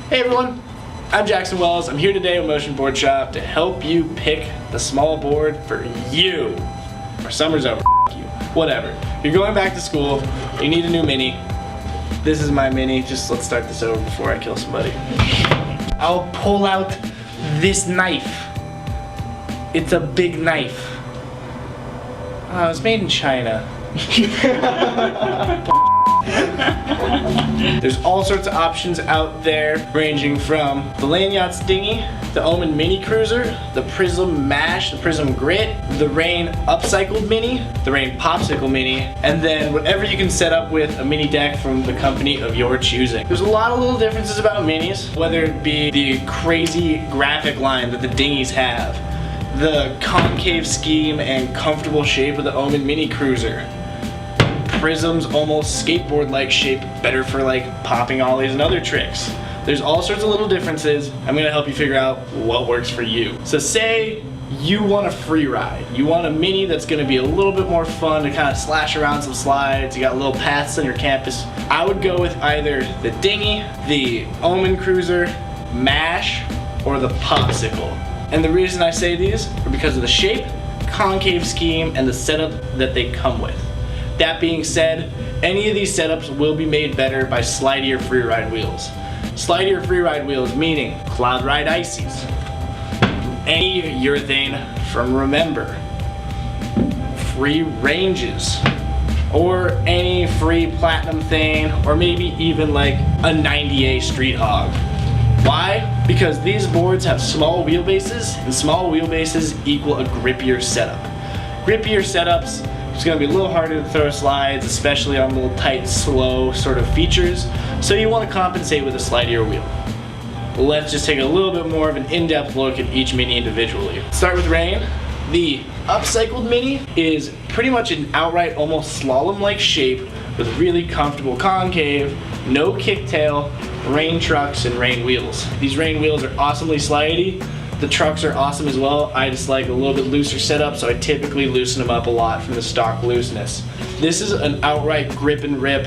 Hey everyone, I'm Jackson Wells. I'm here today with Boardshop to help you pick the small board for you. Our summer's over, you. Whatever. You're going back to school, you need a new mini. This is my mini, just let's start this over before I kill somebody. I'll pull out this knife. It's a big knife. Oh, it's made in China. There's all sorts of options out there, ranging from the Lanyard's Dinghy, the Omen Mini Cruiser, the Prism Mash, the Prism Grit, the Rain Upcycled Mini, the Rain Popsicle Mini, and then whatever you can set up with a mini deck from the company of your choosing. There's a lot of little differences about minis, whether it be the crazy graphic line that the dinghies have, the concave scheme and comfortable shape of the Omen Mini Cruiser, Prism's almost skateboard-like shape, better for like popping ollies and other tricks. There's all sorts of little differences. I'm gonna help you figure out what works for you. So say you want a free ride. You want a mini that's gonna be a little bit more fun to kind of slash around some slides. You got little paths on your campus. I would go with either the dinghy, the Omen Cruiser, Mash, or the Popsicle. And the reason I say these are because of the shape, concave scheme, and the setup that they come with. That being said, any of these setups will be made better by slidier freeride wheels. Slidier freeride wheels meaning Cloud Ride Icies, any urethane from Remember, free ranges, or any free Platinum Thane, or maybe even like a 90A Street Hog. Why? Because these boards have small wheelbases, and small wheelbases equal a grippier setup. Grippier setups, it's going to be a little harder to throw slides, especially on little tight, slow sort of features, so you want to compensate with a slidier wheel. Let's just take a little bit more of an in-depth look at each mini individually. Start with Rain. The upcycled mini is pretty much an outright almost slalom-like shape with really comfortable concave, no kicktail, Rain trucks, and Rain wheels. These Rain wheels are awesomely slidey. The trucks are awesome as well. I just like a little bit looser setup, so I typically loosen them up a lot from the stock looseness. This is an outright grip and rip,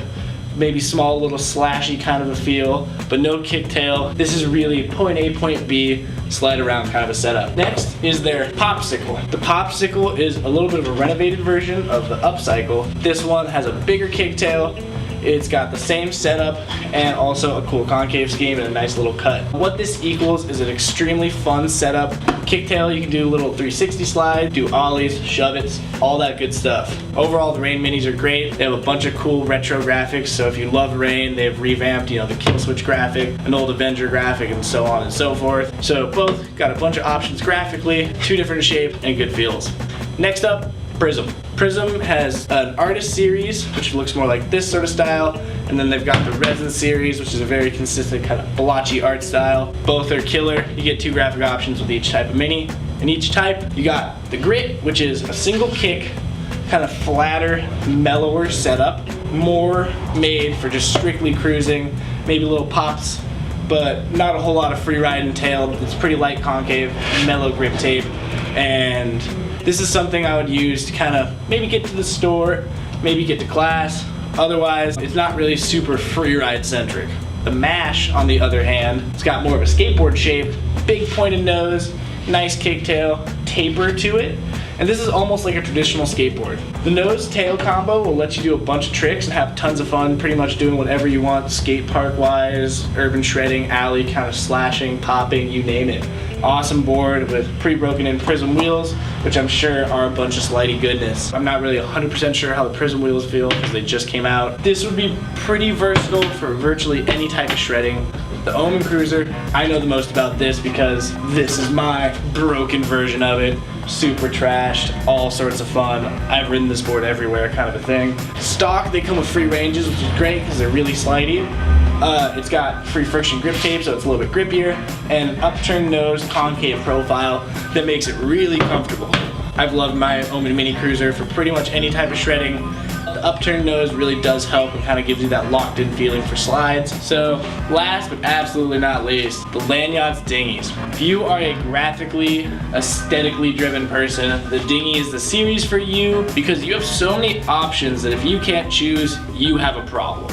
maybe small little slashy kind of a feel, but no kicktail. This is really point A, point B, slide around kind of a setup. Next is their Popsicle. The Popsicle is a little bit of a renovated version of the Upcycle. This one has a bigger kicktail. It's got the same setup and also a cool concave scheme and a nice little cut. What this equals is an extremely fun setup. Kicktail, you can do a little 360 slide, do ollies, shove-its, all that good stuff. Overall, the Rain minis are great. They have a bunch of cool retro graphics, so if you love Rain, they've revamped, the Kill Switch graphic, an old Avenger graphic, and so on and so forth. So both got a bunch of options graphically, two different shape, and good feels. Next up, Prism. Prism has an artist series, which looks more like this sort of style, and then they've got the resin series, which is a very consistent kind of blotchy art style. Both are killer. You get two graphic options with each type of mini. In each type, you got the Grit, which is a single kick, kind of flatter, mellower setup, more made for just strictly cruising, maybe little pops, but not a whole lot of free ride entailed. It's pretty light concave, mellow grip tape, and this is something I would use to kind of maybe get to the store, maybe get to class. Otherwise, it's not really super free ride centric. The Mash, on the other hand, it's got more of a skateboard shape, big pointed nose, nice kicktail, taper to it, and this is almost like a traditional skateboard. The nose-tail combo will let you do a bunch of tricks and have tons of fun pretty much doing whatever you want, skate park-wise, urban shredding, alley, kind of slashing, popping, you name it. Awesome board with pre-broken in Prism wheels, which I'm sure are a bunch of slidey goodness. I'm not really 100% sure how the Prism wheels feel because they just came out. This would be pretty versatile for virtually any type of shredding. The Omen Cruiser, I know the most about this because this is my broken version of it. Super trashed, all sorts of fun. I've ridden this board everywhere kind of a thing. Stock, they come with free ranges, which is great because they're really slidey. It's got free friction grip tape, so it's a little bit grippier, and an upturned nose concave profile that makes it really comfortable. I've loved my Omen Mini Cruiser for pretty much any type of shredding. The upturned nose really does help and kind of gives you that locked in feeling for slides. So last but absolutely not least, the Lanyard's Dinghies. If you are a graphically, aesthetically driven person, the Dinghy is the series for you because you have so many options that if you can't choose, you have a problem.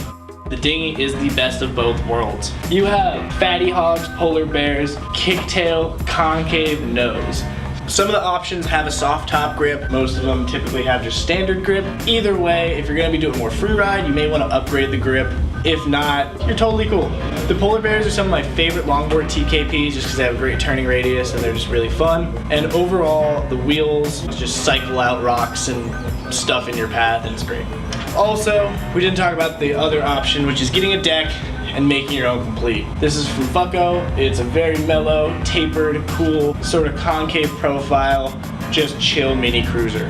the dinghy is the best of both worlds. You have fatty hogs, polar bears, kicktail, concave nose. Some of the options have a soft top grip. Most of them typically have just standard grip. Either way, if you're gonna be doing more free ride, you may wanna upgrade the grip. If not, you're totally cool. The polar bears are some of my favorite longboard TKPs just because they have a great turning radius and they're just really fun. And overall, the wheels just cycle out rocks and stuff in your path, and it's great. Also, we didn't talk about the other option, which is getting a deck and making your own complete. This is from Fucko. It's a very mellow, tapered, cool, sort of concave profile, just chill mini cruiser.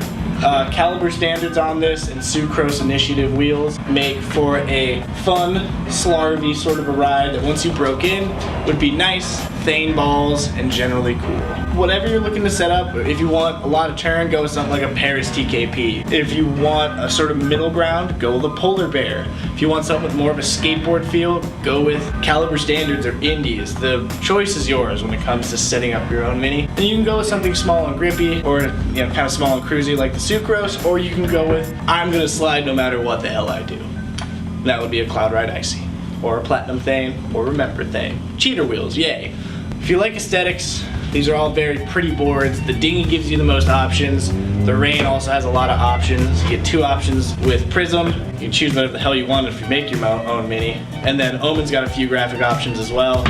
Caliber standards on this and Sucrose Initiative wheels make for a fun, slarvy sort of a ride that once you broke in would be nice, Thane balls, and generally cool. Whatever you're looking to set up, if you want a lot of turn, go with something like a Paris TKP. If you want a sort of middle ground, go with a Polar Bear. If you want something with more of a skateboard feel, go with Caliber Standards or Indies. The choice is yours when it comes to setting up your own mini. And you can go with something small and grippy, or kind of small and cruisy like the Sucrose, or you can go with, I'm gonna slide no matter what the hell I do. And that would be a Cloud Ride Icy, or a Platinum Thane, or Remember Thane. Cheater wheels, yay. If you like aesthetics, these are all very pretty boards. The dinghy gives you the most options. The Rain also has a lot of options. You get 2 options with Prism. You can choose whatever the hell you want if you make your own mini. And then Omen's got a few graphic options as well.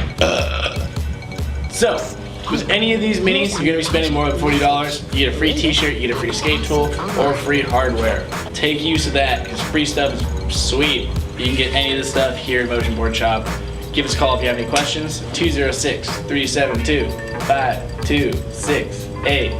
So, with any of these minis, you're gonna be spending more than $40. You get a free t-shirt, you get a free skate tool, or free hardware. Take use of that, because free stuff is sweet. You can get any of this stuff here at Motion Board Shop. Give us a call if you have any questions, 206-372-5268.